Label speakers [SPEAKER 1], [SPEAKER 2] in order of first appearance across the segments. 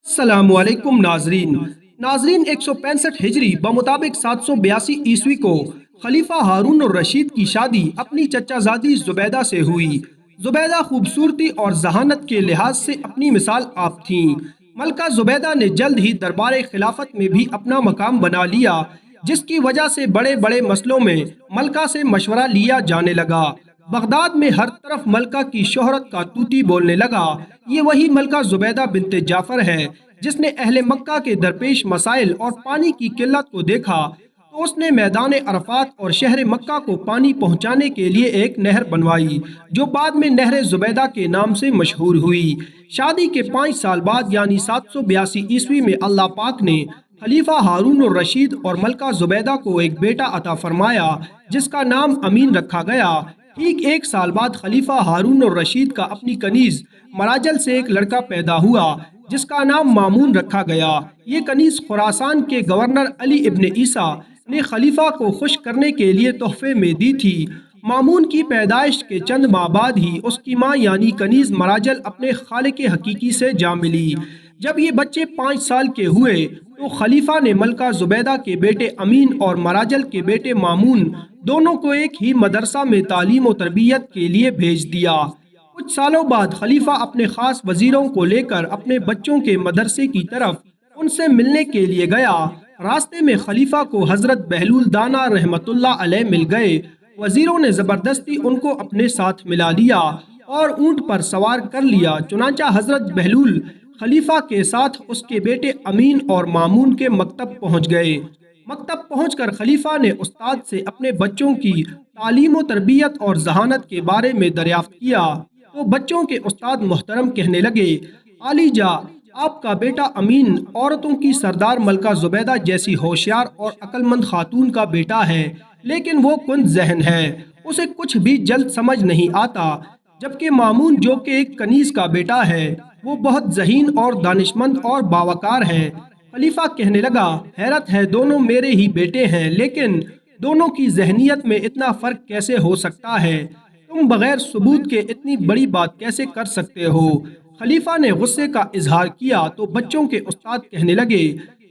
[SPEAKER 1] अस्सलाम वालेकुम नाजरीन 165 हिजरी बमुताबिक 782 ईस्वी को खलीफा हारून और रशीद की शादी अपनी चचाजादी जुबैदा से हुई। जुबैदा खूबसूरती और जहानत के लिहाज से अपनी मिसाल आप थीं। मलका जुबैदा ने जल्द ही दरबार खिलाफत में भी अपना मकाम बना लिया, जिसकी वजह से बड़े बड़े मसलों में मलका से मशवरा लिया जाने लगा। बगदाद में हर तरफ मलका की शोहरत का तूती बोलने लगा। ये वही मलका जुबैदा बिनते जाफर है जिसने अहले मक्का के दरपेश मसाइल और पानी की किल्लत को देखा तो उसने मैदान अरफात और शहर मक्का को पानी पहुंचाने के लिए एक नहर बनवाई, जो बाद में नहर जुबैदा के नाम से मशहूर हुई। शादी के 5 साल बाद यानी 782 ईस्वी में अल्लाह पाक ने खलीफा हारून और रशीद और मलका जुबैदा को एक बेटा अता फरमाया, जिसका नाम अमीन रखा गया। ठीक 1 साल बाद खलीफा हारून और रशीद का अपनी कनीज मराजल से एक लड़का पैदा हुआ, जिसका नाम मामून रखा गया। ये कनीज खुरासान के गवर्नर अली इब्न ईसा ने खलीफा को खुश करने के लिए तोहफे में दी थी। मामून की पैदाइश के चंद माह बाद ही उसकी माँ यानी कनीज मराजल अपने खालिक हकीकी से जा मिली। जब ये बच्चे 5 साल के हुए तो खलीफा ने मलका जुबैदा के बेटे अमीन और मराजल के बेटे मामून दोनों को एक ही मदरसा में तालीम और तरबियत के लिए भेज दिया। कुछ सालों बाद खलीफा अपने खास वजीरों को लेकर अपने बच्चों के मदरसे की तरफ उनसे मिलने के लिए गया। रास्ते में खलीफा को हजरत बहलूल दाना रहमतुल्लाह अलैह मिल गए। वजीरों ने जबरदस्ती उनको अपने साथ मिला लिया और ऊंट पर सवार कर लिया। चुनांचा हजरत बहलूल खलीफा के साथ उसके बेटे अमीन और मामून के मकतब पहुंच गए। मकतब पहुंचकर खलीफा ने उस्ताद से अपने बच्चों की तालीम और तरबियत और जहानत के बारे में दरियाफ्त किया तो बच्चों के उस्ताद मुहतरम कहने लगे, आलीजा, आपका बेटा अमीन औरतों की सरदार मलका जुबैदा जैसी होशियार और अक्लमंद खातून का बेटा है, लेकिन वो कुंद जहन है, उसे कुछ भी जल्द समझ नहीं आता। जबकि मामून जो कि एक कनीज का बेटा है, वो बहुत जहीन और दानिशमंद और बावकार है। खलीफा कहने लगा, हैरत है, दोनों मेरे ही बेटे हैं, लेकिन दोनों की जहनियत में इतना फर्क कैसे हो सकता है? तुम बगैर सबूत के इतनी बड़ी बात कैसे कर सकते हो? खलीफा ने गुस्से का इजहार किया तो बच्चों के उस्ताद कहने लगे,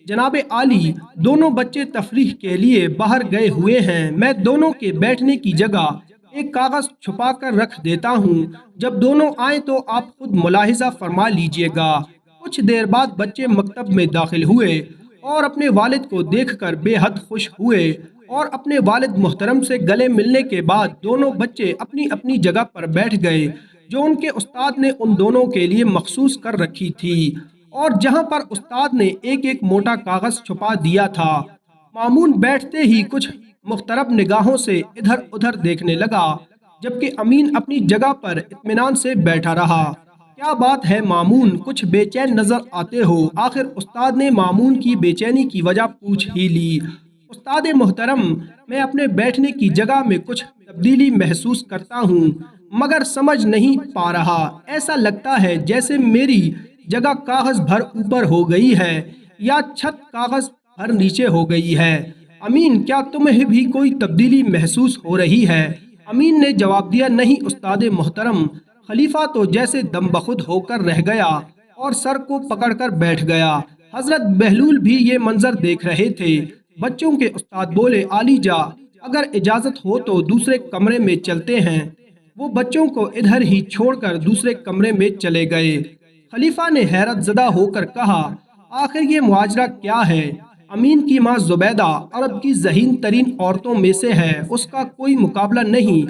[SPEAKER 1] जनाबे आली, दोनों बच्चे तफरीह के लिए बाहर गए हुए हैं। मैं दोनों के बैठने की जगह एक कागज छुपा कर रख देता हूँ। जब दोनों आए तो आप खुद मुलाहिजा फरमा लीजिएगा। कुछ देर बाद बच्चे मकतब में दाखिल हुए और अपने वालिद को देखकर बेहद खुश हुए और अपने वालिद मुहतरम से गले मिलने के बाद दोनों बच्चे अपनी अपनी जगह पर बैठ गए, जो उनके उस्ताद ने उन दोनों के लिए मखसूस कर रखी थी और जहां पर उस्ताद ने एक एक मोटा कागज छुपा दिया था। मामून बैठते ही कुछ मुख्तरब निगाहों से इधर उधर देखने लगा, जबकि अमीन अपनी जगह पर इत्मीनान से बैठा रहा। क्या बात है मामून, कुछ बेचैन नजर आते हो? आखिर उस्ताद ने मामून की बेचैनी की वजह पूछ ही ली। उस्ताद मोहतरम, मैं अपने बैठने की जगह में कुछ तब्दीली महसूस करता हूँ, मगर समझ नहीं पा रहा। ऐसा लगता है जैसे मेरी जगह कागज भर ऊपर हो गई है या छत कागज भर नीचे हो गई है। अमीन, क्या तुम्हें भी कोई तब्दीली महसूस हो रही है? अमीन ने जवाब दिया, नहीं उस्ताद मोहतरम। खलीफा तो जैसे दमबखुद होकर रह गया और सर को पकड़कर बैठ गया। हजरत बहलूल भी ये मंजर देख रहे थे। बच्चों के उस्ताद बोले, आलीजा, अगर इजाजत हो तो दूसरे कमरे में चलते हैं। वो बच्चों को इधर ही छोड़कर दूसरे कमरे में चले गए। खलीफा ने हैरत ज़दा होकर कहा, आखिर ये मुआजरा क्या है? अमीन की माँ जुबैदा अरब की ज़हीन तरीन औरतों में से है, उसका कोई मुकाबला नहीं,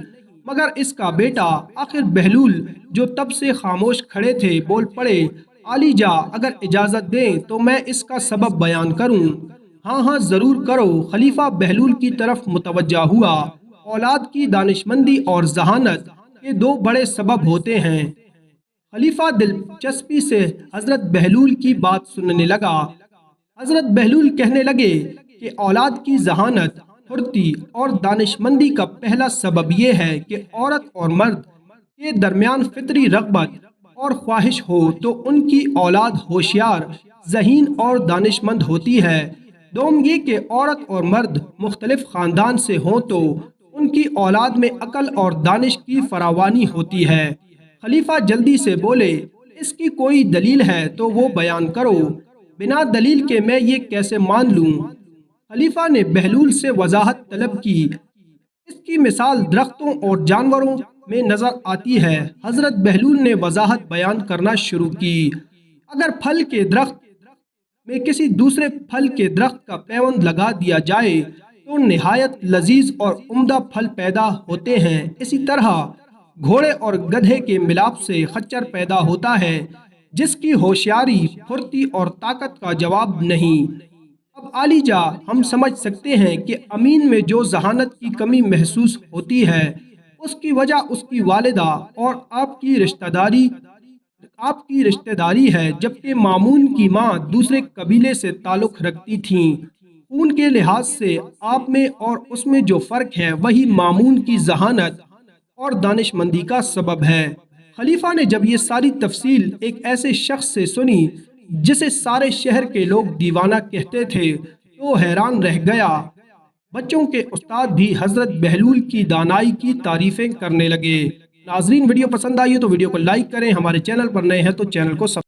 [SPEAKER 1] मगर इसका बेटा आखिर बहलूल, जो तब से खामोश खड़े थे, बोल पड़े, आलीजा, अगर इजाज़त दें तो मैं इसका सबब बयान करूं। हाँ हाँ जरूर करो। खलीफा बहलूल की तरफ मुतवज्जा हुआ। औलाद की दानिशमंदी और जहानत के 2 बड़े सबब होते हैं। खलीफा दिलचस्पी से हजरत बहलूल की बात सुनने लगा। हजरत बहलूल कहने लगे कि औलाद की जहानत, फुर्ती और दानिशमंदी का पहला सबब यह है कि औरत और मर्द के दरमियान फितरी रग़बत और ख्वाहिश हो तो उनकी औलाद होशियार, ज़हीन और दानिशमंद होती है। दोम ये कि औरत और मर्द मुख्तलिफ ख़ानदान से हों तो उनकी औलाद में अकल और दानिश की फरावानी होती है। खलीफा जल्दी से बोले, اس کی کوئی دلیل ہے تو وہ بیان کرو، بنا دلیل کے میں یہ کیسے مان لوں؟ خلیفہ نے بہلول سے وضاحت طلب کی۔ اس کی مثال درختوں اور جانوروں میں نظر آتی ہے۔ حضرت بہلول نے وضاحت بیان کرنا شروع کی۔ اگر پھل کے درخت میں کسی دوسرے پھل کے درخت کا پیوند لگا دیا جائے تو نہایت لذیذ اور عمدہ پھل پیدا ہوتے ہیں۔ اسی طرح گھوڑے اور گدھے کے ملاپ سے خچر پیدا ہوتا ہے جس کی ہوشیاری، پھرتی اور طاقت کا جواب نہیں۔ اب عالی جا ہم سمجھ سکتے ہیں کہ امین میں جو ذہانت کی کمی محسوس ہوتی ہے اس کی وجہ اس کی والدہ اور آپ کی رشتہ داری ہے، جبکہ مامون کی ماں دوسرے قبیلے سے تعلق رکھتی تھیں۔ خون کے لحاظ سے آپ میں اور اس میں جو فرق ہے وہی مامون کی ذہانت اور دانش مندی کا سبب ہے۔ خلیفہ نے جب یہ ساری تفصیل ایک ایسے شخص سے سنی جسے سارے شہر کے لوگ دیوانہ کہتے تھے تو حیران رہ گیا۔ بچوں کے استاد بھی حضرت بہلول کی دانائی کی تعریفیں کرنے لگے۔ ناظرین، ویڈیو پسند آئی تو ویڈیو کو لائک کریں، ہمارے چینل پر نئے ہیں تو چینل کو سبسکرائب